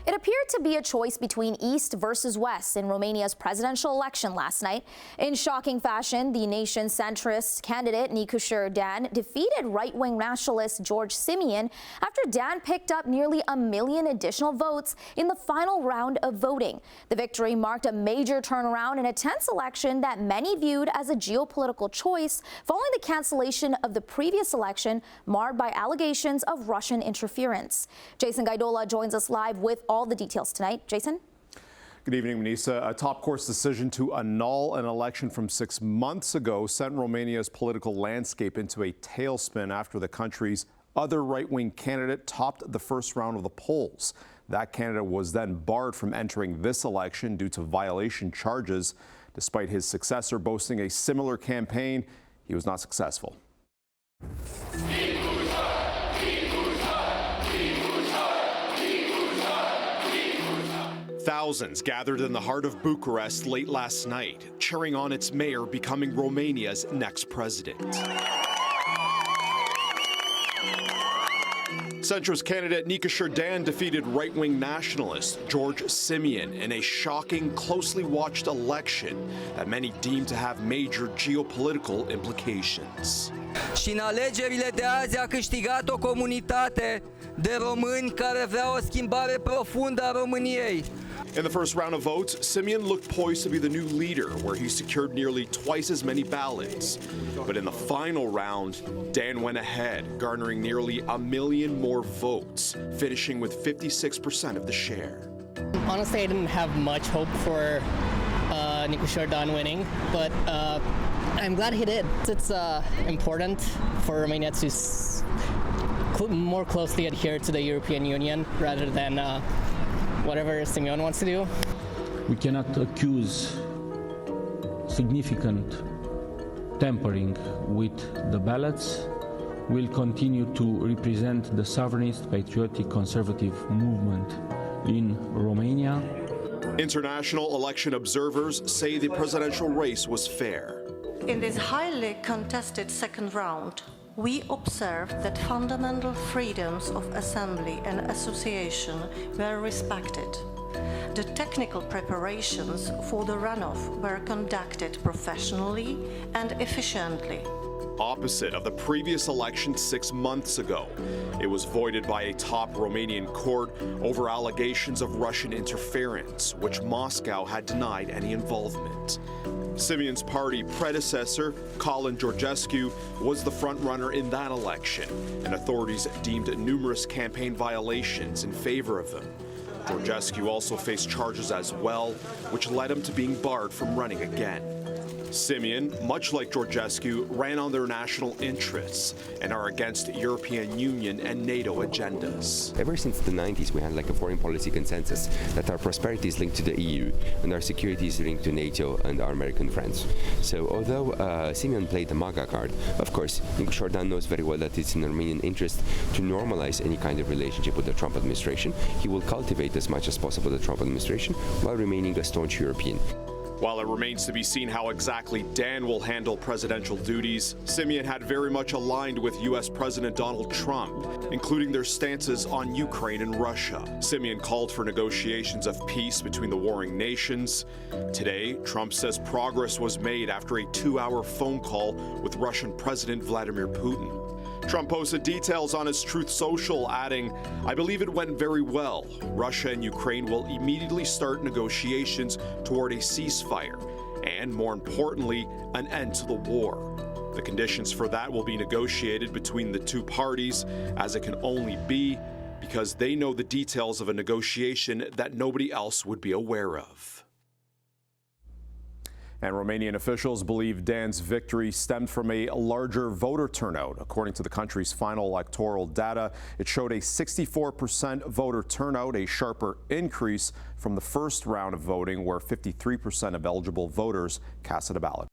It appeared to be a choice between East versus West in Romania's presidential election last night. In shocking fashion, the nation's centrist candidate Nicusor Dan defeated right-wing nationalist George Simion after Dan picked up nearly 1 million additional votes in the final round of voting. The victory marked a major turnaround in a tense election that many viewed as a geopolitical choice following the cancellation of the previous election marred by allegations of Russian interference. Jason Gaidola joins us live with all the details tonight. Jason? Good evening, Manisa. A top court's decision to annul an election from 6 months ago sent Romania's political landscape into a tailspin after the country's other right-wing candidate topped the first round of the polls. That candidate was then barred from entering this election due to violation charges. Despite his successor boasting a similar campaign, he was not successful. Thousands gathered in the heart of Bucharest late last night, cheering on its mayor becoming Romania's next president. Centrist candidate Nicusor Dan defeated right-wing nationalist George Simion in a shocking, closely watched election that many deemed to have major geopolitical implications. Și în alegerile de azi a câștigat o comunitate de români care vreau o schimbare profundă a României. In the first round of votes, Simion looked poised to be the new leader, where he secured nearly twice as many ballots. But in the final round, Dan went ahead, garnering nearly 1 million more votes, finishing with 56% of the share. Honestly, I didn't have much hope for Nicusor Dan winning, but I'm glad he did. It's important for Romania to more closely adhere to the European Union rather than whatever Simion wants to do. We cannot accuse significant tampering with the ballots. We'll continue to represent the sovereignist, patriotic, conservative movement in Romania. International election observers say the presidential race was fair. In this highly contested second round, we observed that fundamental freedoms of assembly and association were respected. The technical preparations for the runoff were conducted professionally and efficiently. Opposite of the previous election 6 months ago. It was voided by a top Romanian court over allegations of Russian interference, which Moscow had denied any involvement. Simion's party predecessor, Colin Georgescu, was the frontrunner in that election, and authorities deemed numerous campaign violations in favor of him. Georgescu also faced charges as well, which led him to being barred from running again. Simion, much like Georgescu, ran on their national interests and are against European Union and NATO agendas. Ever since the 90s, we had like a foreign policy consensus that our prosperity is linked to the EU and our security is linked to NATO and our American friends. So although Simion played the MAGA card, of course, Nicusor Dan knows very well that it's in the Romanian interest to normalize any kind of relationship with the Trump administration. He will cultivate as much as possible the Trump administration while remaining a staunch European. While it remains to be seen how exactly Dan will handle presidential duties, Simion had very much aligned with U.S. President Donald Trump, including their stances on Ukraine and Russia. Simion called for negotiations of peace between the warring nations. Today, Trump says progress was made after a 2-hour phone call with Russian President Vladimir Putin. Trump posted details on his Truth Social, adding, "I believe it went very well. Russia and Ukraine will immediately start negotiations toward a ceasefire and, more importantly, an end to the war. The conditions for that will be negotiated between the two parties, as it can only be because they know the details of a negotiation that nobody else would be aware of." And Romanian officials believe Dan's victory stemmed from a larger voter turnout. According to the country's final electoral data, it showed a 64% voter turnout, a sharper increase from the first round of voting where 53% of eligible voters casted a ballot.